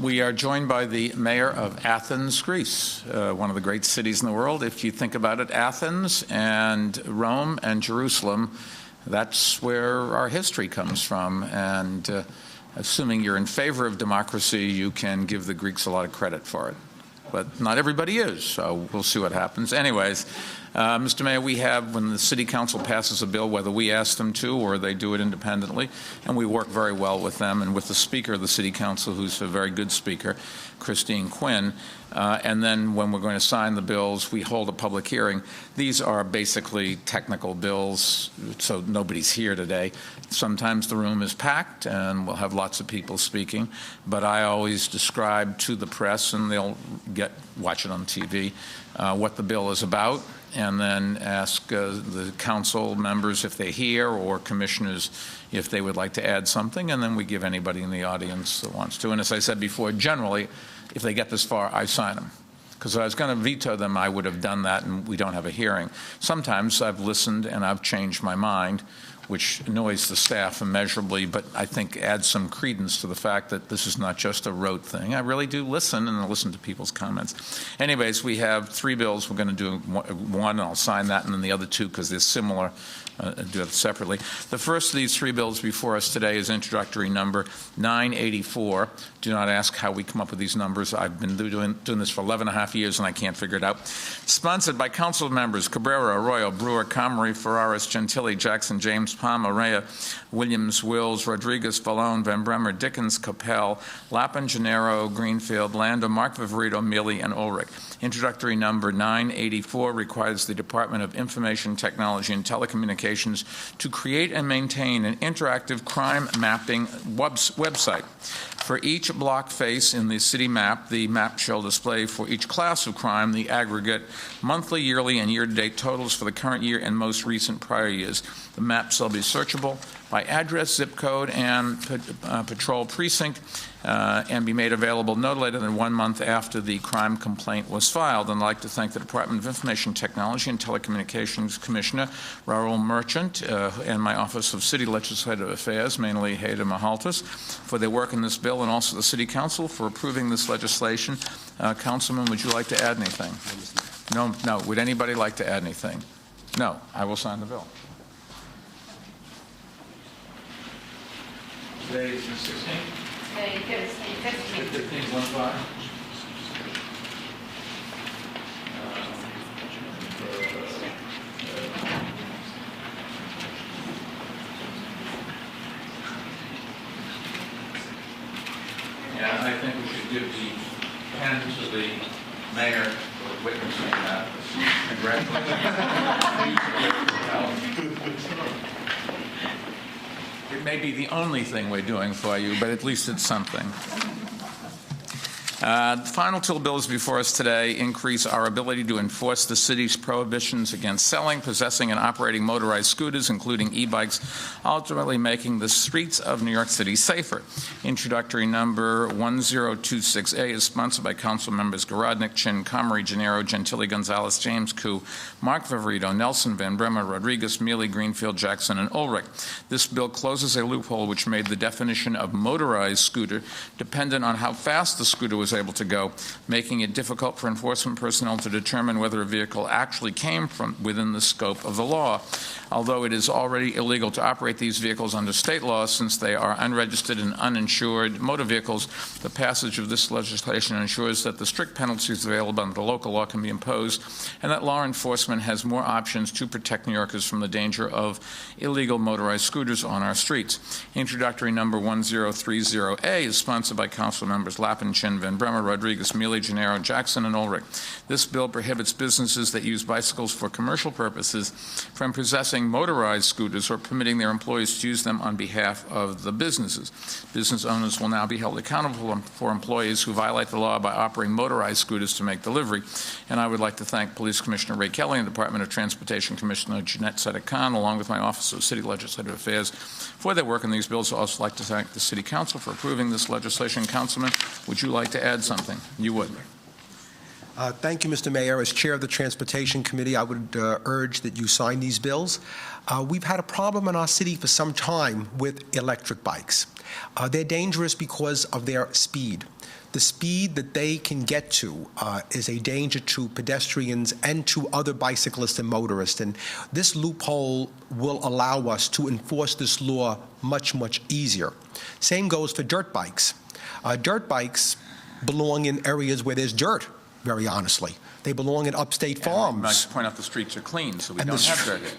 We are joined by the mayor of Athens, Greece, one of the great cities in the world. If you think about it, Athens and Rome and Jerusalem, that's where our history comes from. And assuming you're in favor of democracy, you can give the Greeks a lot of credit for it. But not everybody is, so we'll see what happens. Anyways, Mr. Mayor, we have, when the City Council passes a bill, whether we ask them to or they do it independently, and we work very well with them and with the Speaker of the City Council, who's a very good speaker, Christine Quinn. And then when we're going to sign the bills, we hold a public hearing. These are basically technical bills, so nobody's here today. Sometimes the room is packed and we'll have lots of people speaking, but I always describe to the press, and they'll watch it on TV, what the bill is about, and then ask the council members if they're here, or commissioners if they would like to add something, and then we give anybody in the audience that wants to. And as I said before, generally, if they get this far, I sign them. Because if I was going to veto them, I would have done that, and we don't have a hearing. Sometimes I've listened and I've changed my mind, which annoys the staff immeasurably, but I think adds some credence to the fact that this is not just a rote thing. I really do listen, and I listen to people's comments. Anyways, we have three bills. We're going to do one, and I'll sign that, and then the other two, because they're similar, do it separately. The first of these three bills before us today is introductory number 984. Do not ask how we come up with these numbers. I've been doing this for 11 and a half years, and I can't figure it out. Sponsored by council members Cabrera, Arroyo, Brewer, Comrie, Ferraris, Gentili, Jackson, James, Palm, Araya, Williams, Wills, Rodriguez, Fallone, Van Bremer, Dickens, Capel, Lappin, Gennaro, Greenfield, Landa, Mark Viverito, Mealy, and Ulrich. Introductory number 984 requires the Department of Information Technology and Telecommunications to create and maintain an interactive crime mapping website. For each block face in the city map, the map shall display for each class of crime the aggregate monthly, yearly, and year-to-date totals for the current year and most recent prior years. The map shall be searchable by address, zip code, and patrol precinct, and be made available no later than 1 month after the crime complaint was filed. And I'd like to thank the Department of Information Technology and Telecommunications Commissioner Raoul Merchant and my Office of City Legislative Affairs, mainly Hayda Mahaltas, for their work in this bill, and also the City Council for approving this legislation. Councilman, would you like to add anything? No. Would anybody like to add anything? No. I will sign the bill. Today is the 16th? Today is the 15th. 15th, 1-5. Yeah, I think we should give the pen to the mayor for witnessing that. Congratulations. It may be the only thing we're doing for you, but at least it's something. The final two bills before us today increase our ability to enforce the city's prohibitions against selling, possessing, and operating motorized scooters, including e-bikes, ultimately making the streets of New York City safer. Introductory number 1026A is sponsored by council members Garodnick, Chin, Comrie, Gennaro, Gentili, Gonzalez, James, Koo, Mark Viverito, Nelson, Van Bremer, Rodriguez, Mealy, Greenfield, Jackson, and Ulrich. This bill closes a loophole which made the definition of motorized scooter dependent on how fast the scooter was able to go, making it difficult for enforcement personnel to determine whether a vehicle actually came from within the scope of the law. Although it is already illegal to operate these vehicles under state law since they are unregistered and uninsured motor vehicles, the passage of this legislation ensures that the strict penalties available under the local law can be imposed and that law enforcement has more options to protect New Yorkers from the danger of illegal motorized scooters on our streets. Introductory number 1030A is sponsored by council members Lappin, Chin, Van Bremer, Rodriguez, Mealy, Gennaro, Jackson, and Ulrich. This bill prohibits businesses that use bicycles for commercial purposes from possessing motorized scooters or permitting their employees to use them on behalf of the businesses. Business owners will now be held accountable for employees who violate the law by operating motorized scooters to make delivery. And I would like to thank Police Commissioner Ray Kelly and Department of Transportation Commissioner Jeanette Sedek-Khan, along with my Office of City Legislative Affairs, for their work on these bills. I'd also like to thank the City Council for approving this legislation. Councilman, would you like to add something? You would. Thank you, Mr. Mayor. As chair of the Transportation Committee, I would urge that you sign these bills. We've had a problem in our city for some time with electric bikes. They're dangerous because of their speed. The speed that they can get to is a danger to pedestrians and to other bicyclists and motorists. And this loophole will allow us to enforce this law much, much easier. Same goes for dirt bikes. Dirt bikes belong in areas where there's dirt, very honestly. They belong in upstate farms. I might point out the streets are clean, so we don't have dirt.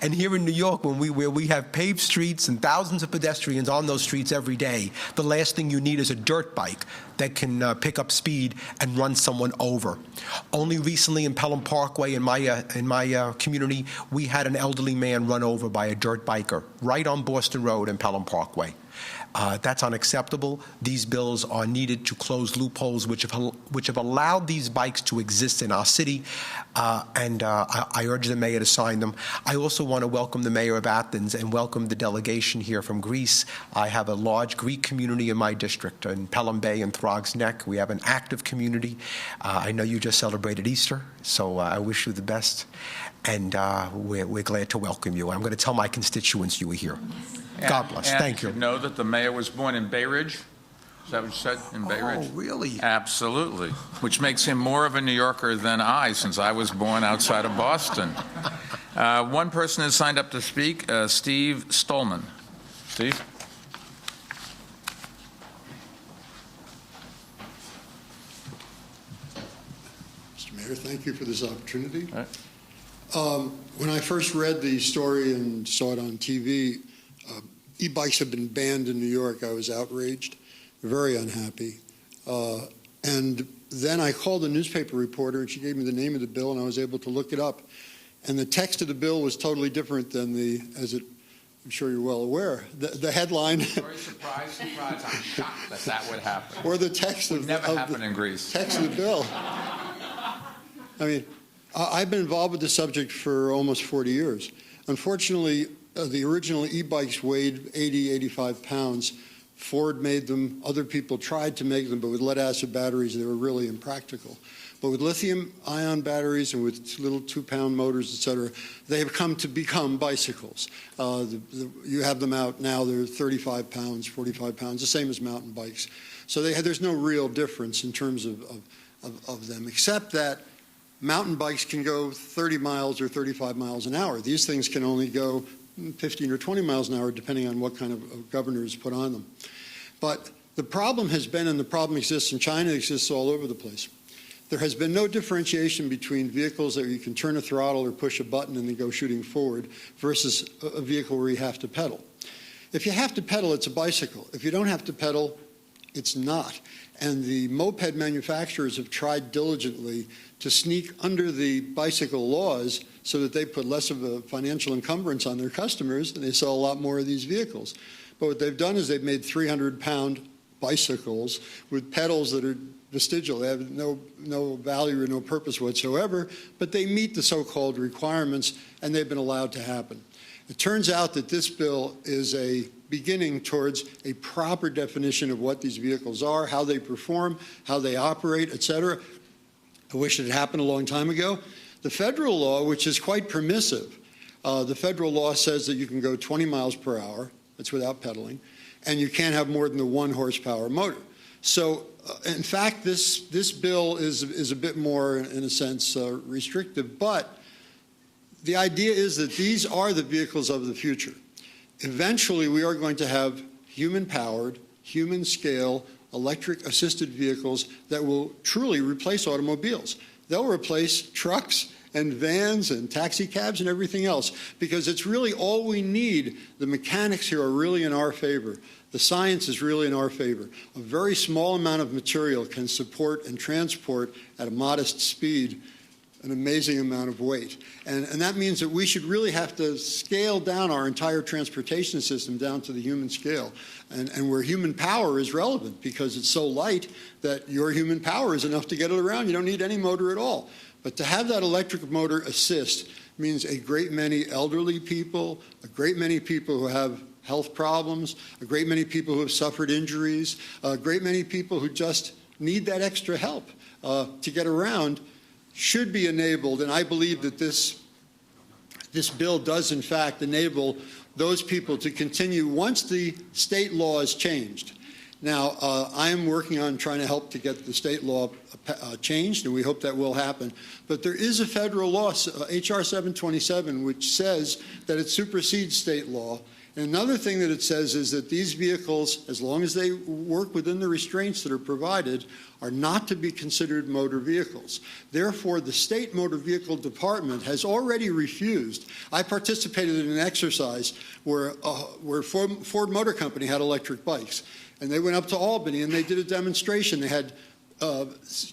And here in New York, where we have paved streets and thousands of pedestrians on those streets every day, the last thing you need is a dirt bike that can pick up speed and run someone over. Only recently in Pelham Parkway, in my community, we had an elderly man run over by a dirt biker right on Boston Road in Pelham Parkway. That's unacceptable. These bills are needed to close loopholes which have allowed these bikes to exist in our city, and I urge the mayor to sign them. I also want to welcome the mayor of Athens and welcome the delegation here from Greece. I have a large Greek community in my district, in Pelham Bay and Throgs Neck. We have an active community. I know you just celebrated Easter, so I wish you the best, and we're glad to welcome you. I'm going to tell my constituents you were here. God bless. Thank you. And you should know that the mayor was born in Bay Ridge. Is that what you said, in Bay Ridge? Oh, really? Absolutely. Which makes him more of a New Yorker than I, since I was born outside of Boston. One person has signed up to speak, Steve Stolman. Steve? Mr. Mayor, thank you for this opportunity. All right. When I first read the story and saw it on TV, e-bikes have been banned in New York. I was outraged, very unhappy. And then I called a newspaper reporter, and she gave me the name of the bill, and I was able to look it up. And the text of the bill was totally different than I'm sure you're well aware, the headline. Very surprised. I'm shocked that would happen. Or the text of Never happened in Greece. Text of the bill. I mean, I've been involved with this subject for almost 40 years. Unfortunately, the original e-bikes weighed 80, 85 pounds. Ford made them. Other people tried to make them, but with lead-acid batteries, they were really impractical. But with lithium-ion batteries and with little 2-pound motors, et cetera, they have come to become bicycles. You have them out now. They're 35 pounds, 45 pounds, the same as mountain bikes. So there's no real difference in terms of them, except that mountain bikes can go 30 miles or 35 miles an hour. These things can only go 15 or 20 miles an hour, depending on what kind of governor is put on them. But the problem has been, and the problem exists in China, it exists all over the place. There has been no differentiation between vehicles that you can turn a throttle or push a button and then go shooting forward versus a vehicle where you have to pedal. If you have to pedal, it's a bicycle. If you don't have to pedal, it's not. And the moped manufacturers have tried diligently to sneak under the bicycle laws so that they put less of a financial encumbrance on their customers, and they sell a lot more of these vehicles. But what they've done is they've made 300-pound bicycles with pedals that are vestigial. They have no value or no purpose whatsoever, but they meet the so-called requirements, and they've been allowed to happen. It turns out that this bill is a beginning towards a proper definition of what these vehicles are, how they perform, how they operate, et cetera. I wish it had happened a long time ago. The federal law, which is quite permissive, the federal law says that you can go 20 miles per hour, that's without pedaling, and you can't have more than the 1-horsepower motor. So, in fact, this bill is a bit more, in a sense, restrictive, but the idea is that these are the vehicles of the future. Eventually, we are going to have human-powered, human-scale, electric-assisted vehicles that will truly replace automobiles. They'll replace trucks and vans and taxi cabs and everything else, because it's really all we need. The mechanics here are really in our favor. The science is really in our favor. A very small amount of material can support and transport at a modest speed an amazing amount of weight. And that means that we should really have to scale down our entire transportation system down to the human scale, and where human power is relevant, because it's so light that your human power is enough to get it around. You don't need any motor at all. But to have that electric motor assist means a great many elderly people, a great many people who have health problems, a great many people who have suffered injuries, a great many people who just need that extra help to get around, should be enabled. And I believe that this bill does, in fact, enable those people to continue once the state law is changed. Now, I am working on trying to help to get the state law changed, and we hope that will happen. But there is a federal law, H.R. 727, which says that it supersedes state law. And another thing that it says is that these vehicles, as long as they work within the restraints that are provided, are not to be considered motor vehicles. Therefore, the state motor vehicle department has already refused. I participated in an exercise where Ford Motor Company had electric bikes. And they went up to Albany and they did a demonstration. They had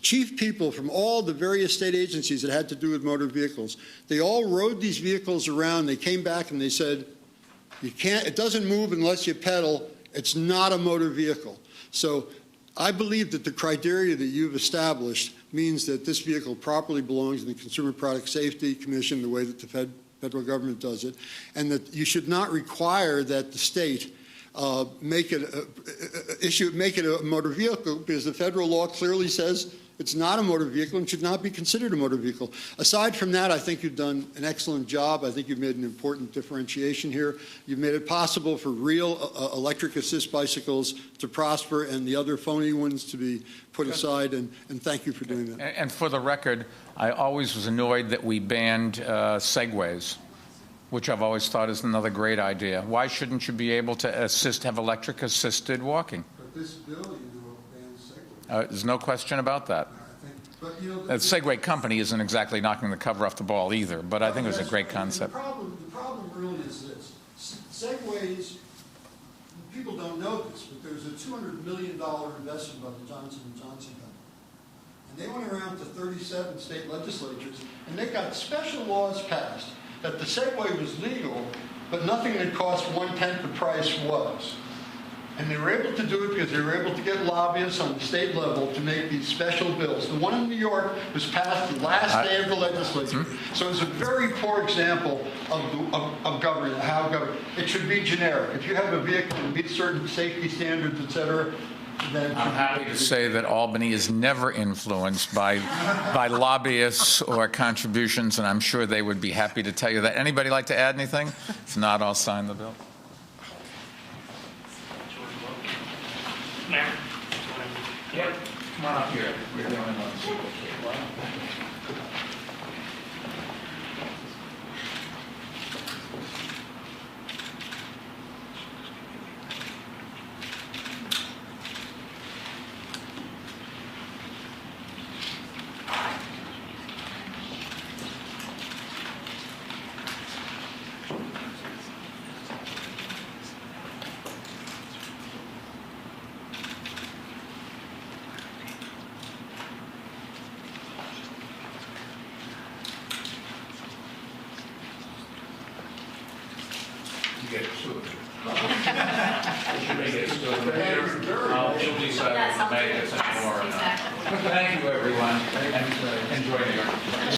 chief people from all the various state agencies that had to do with motor vehicles. They all rode these vehicles around. They came back and they said, "You can't, it doesn't move unless you pedal. It's not a motor vehicle." So I believe that the criteria that you've established means that this vehicle properly belongs in the Consumer Product Safety Commission, the way that the federal government does it, and that you should not require that the state make it a motor vehicle, because the federal law clearly says it's not a motor vehicle and should not be considered a motor vehicle. Aside from that, I think you've done an excellent job. I think you've made an important differentiation here. You've made it possible for real electric assist bicycles to prosper and the other phony ones to be put aside, and thank you for doing that. And for the record, I always was annoyed that we banned Segways, which I've always thought is another great idea. Why shouldn't you be able to have electric assisted walking? But this bill, bans Segways. There's no question about that. But, The Segway company isn't exactly knocking the cover off the ball either, but I think it was a great concept. The problem really is this. Segways, people don't know this, but there's a $200 million investment by the Johnson & Johnson company. And they went around to 37 state legislatures, and they got special laws passed that the Segway was legal, but nothing that cost 1/10 the price was. And they were able to do it because they were able to get lobbyists on the state level to make these special bills. The one in New York was passed the last day of the legislature. So it's a very poor example of government, how government. It should be generic. If you have a vehicle that meets certain safety standards, et cetera, then I'm happy to say that Albany is never influenced by lobbyists or contributions, and I'm sure they would be happy to tell you that. Anybody like to add anything? If not, I'll sign the bill. Mayor? Yeah, come on up here. We're the only ones. Get sued. You may get sued. It'll be settled. Make it more. Thank you, everyone, and enjoy New York.